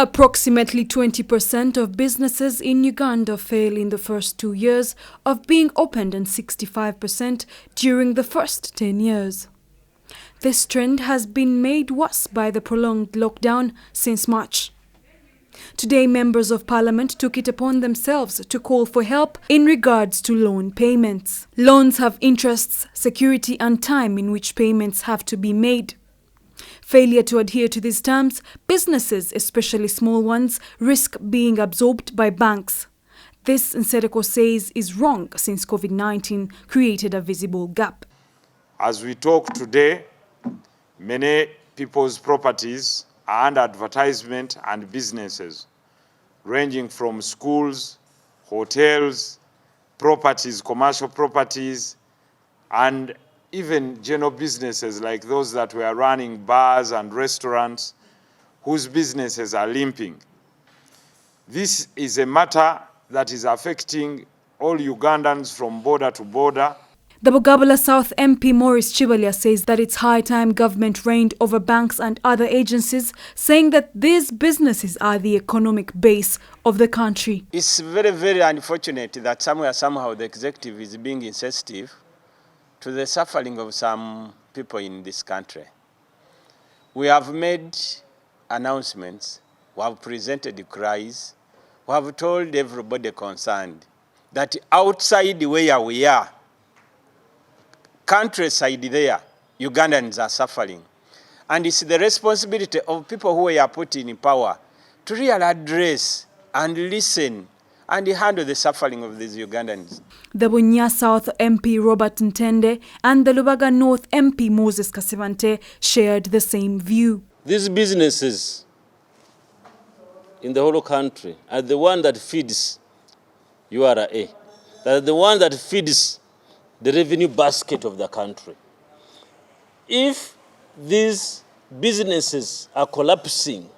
Approximately 20% of businesses in Uganda fail in the first 2 years of being opened and 65% during the first 10 years. This trend has been made worse by the prolonged lockdown since March. Today, members of parliament took it upon themselves to call for help in regards to loan payments. Loans have interests, security and time in which payments have to be made. Failure to adhere to these terms, businesses, especially small ones, risk being absorbed by banks. This, Nsereko says, is wrong since COVID-19 created a visible gap. As we talk today, many people's properties are under advertisement and businesses, ranging from schools, hotels, properties, commercial properties, and even general businesses like those that were running bars and restaurants whose businesses are limping. This is a matter that is affecting all Ugandans from border to border. The Bugabula South MP Maurice Chibalya says that it's high time government reigned over banks and other agencies, saying that these businesses are the economic base of the country. It's very, very unfortunate that somehow the executive is being insensitive to the suffering of some people in this country. We have made announcements, we have presented cries, we have told everybody concerned that outside where we are, countryside there, Ugandans are suffering. And it's the responsibility of people who are put in power to really address and listen and handle the suffering of these Ugandans. The Bunya South MP Robert Ntende and the Lubaga North MP Moses Kasivante shared the same view. These businesses in the whole country are the one that feeds URA. They're the one that feeds the revenue basket of the country. If these businesses are collapsing,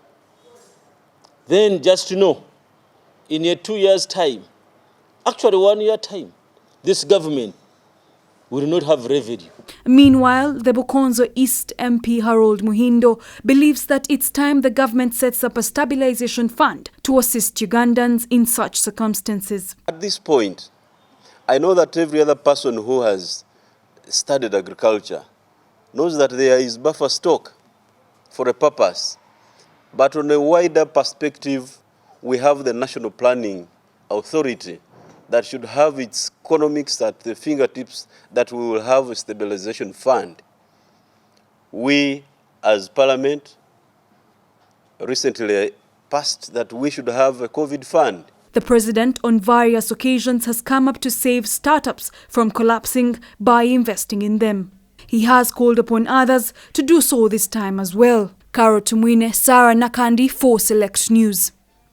then just know, in a 2 years' time, actually 1 year time, this government will not have revenue. Meanwhile, the Bukonzo East MP Harold Muhindo believes that it's time the government sets up a stabilization fund to assist Ugandans in such circumstances. At this point, I know that every other person who has studied agriculture knows that there is buffer stock for a purpose. But on a wider perspective, we have the National Planning Authority that should have its economics at the fingertips, that we will have a stabilization fund. We, as Parliament, recently passed that we should have a COVID fund. The president on various occasions has come up to save startups from collapsing by investing in them. He has called upon others to do so this time as well. Karo Tumwine, Sarah Nakandi for Select News.